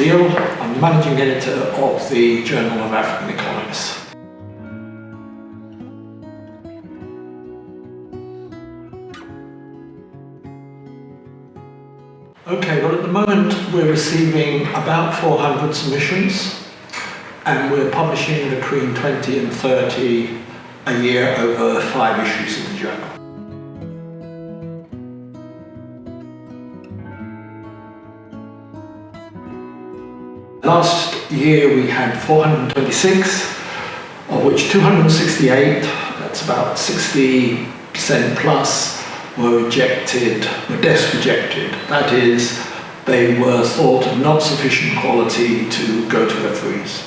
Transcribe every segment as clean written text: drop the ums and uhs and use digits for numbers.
Teal. I'm the managing editor of the Journal of African Economies. Okay, well at the moment we're receiving about 400 submissions and we're publishing between 20 and 30 a year over 5 issues of the journal. Last year we had 426, of which 268, that's about 60% plus, were rejected, were desk rejected. That is, they were thought of not sufficient quality to go to referees.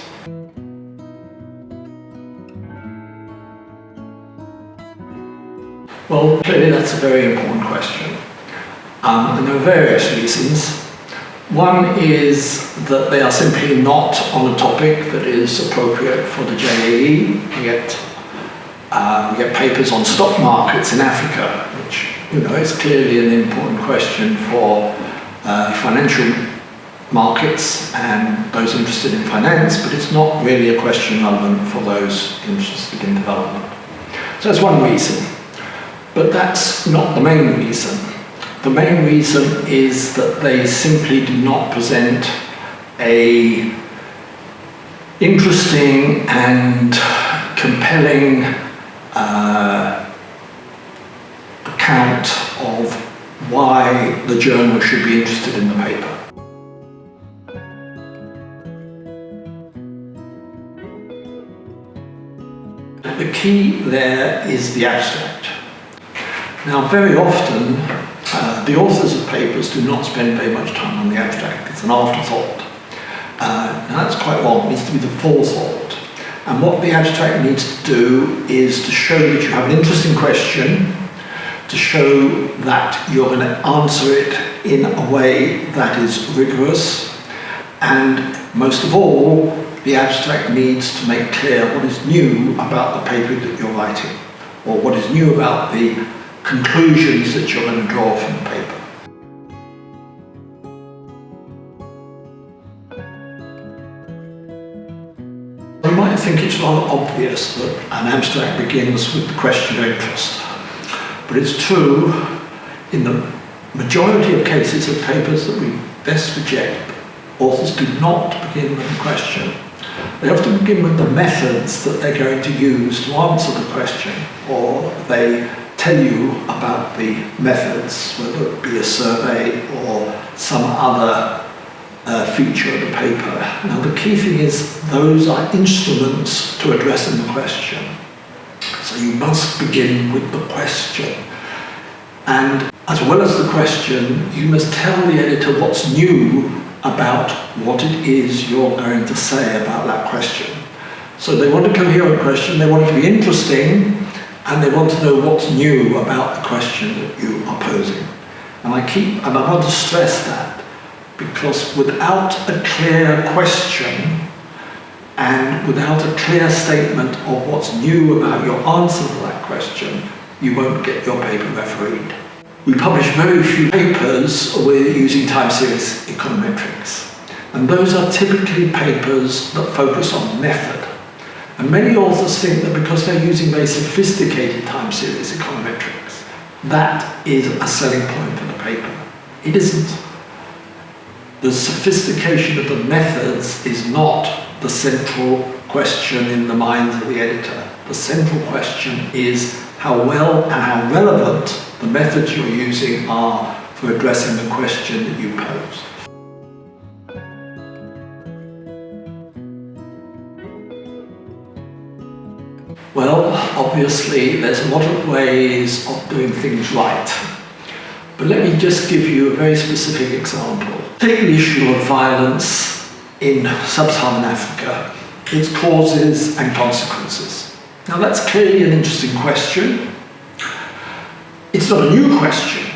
Well, clearly that's a very important question. And there are various reasons. One is that they are simply not on a topic that is appropriate for the JAE. We get papers on stock markets in Africa, which is clearly an important question for financial markets and those interested in finance, but it's not really a question relevant for those interested in development. So that's one reason, but that's not the main reason. The main reason is that they simply do not present a interesting and compelling account of why the journal should be interested in the paper. The key there is the abstract. Now, very often, the authors of papers do not spend very much time on the abstract. It's an afterthought. Now that's quite wrong. It needs to be the forethought. And what the abstract needs to do is to show that you have an interesting question, to show that you're going to answer it in a way that is rigorous, and most of all, the abstract needs to make clear what is new about the paper that you're writing, or what is new about the conclusions that you're going to draw from the paper. You might think it's rather obvious that an abstract begins with the question of interest, but it's true in the majority of cases of papers that we best reject, authors do not begin with the question. They often begin with the methods that they're going to use to answer the question, or they tell you about the methods, whether it be a survey or some other feature of the paper. Now the key thing is those are instruments to addressing the question. So you must begin with the question. And as well as the question, you must tell the editor what's new about what it is you're going to say about that question. So they want a coherent question, they want it to be interesting, and they want to know what's new about the question that you are posing. And I want to stress that, because without a clear question and without a clear statement of what's new about your answer to that question, you won't get your paper refereed. We publish very few papers with using time series econometrics, and those are typically papers that focus on method. And many authors think that because they're using very sophisticated time series econometrics, that is a selling point for the paper. It isn't. The sophistication of the methods is not the central question in the minds of the editor. The central question is how well and how relevant the methods you're using are for addressing the question that you pose. Well, obviously there's a lot of ways of doing things right. But let me just give you a very specific example. Take the issue of violence in sub-Saharan Africa, its causes and consequences. Now that's clearly an interesting question. It's not a new question.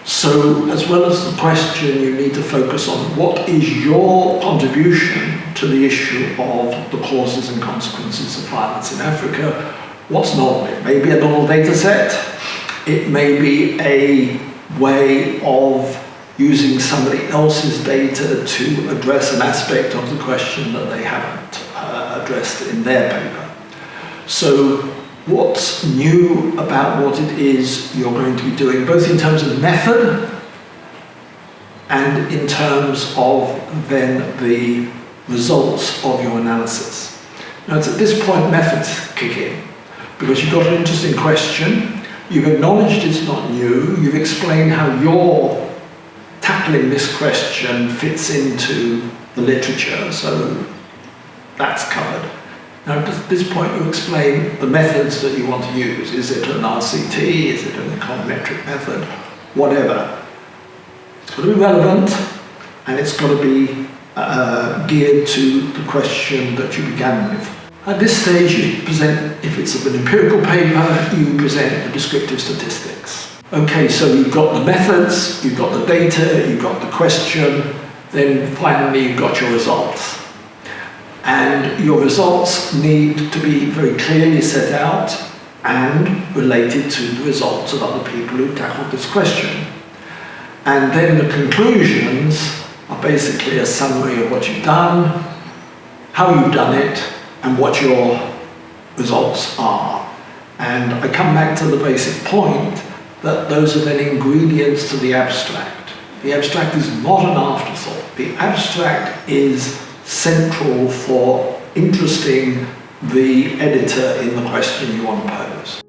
So as well as the question, you need to focus on what is your contribution to the issue of the causes and consequences of violence in Africa. What's novel? It may be a novel data set. It may be a way of using somebody else's data to address an aspect of the question that they haven't addressed in their paper. So what's new about what it is you're going to be doing, both in terms of method and in terms of then the results of your analysis. Now it's at this point methods kick in, because you've got an interesting question, you've acknowledged it's not new, you've explained how you're tackling this question fits into the literature, so that's covered. Now at this point you explain the methods that you want to use. Is it an RCT, is it an econometric method, whatever. It's got to be relevant and it's got to be geared to the question that you began with. At this stage you present, if it's an empirical paper, you present the descriptive statistics. Okay, so you've got the methods, you've got the data, you've got the question, then finally you've got your results. And your results need to be very clearly set out and related to the results of other people who tackled this question. And then the conclusions are basically a summary of what you've done, how you've done it, and what your results are. And I come back to the basic point that those are then ingredients to the abstract. The abstract is not an afterthought. The abstract is central for interesting the editor in the question you want to pose.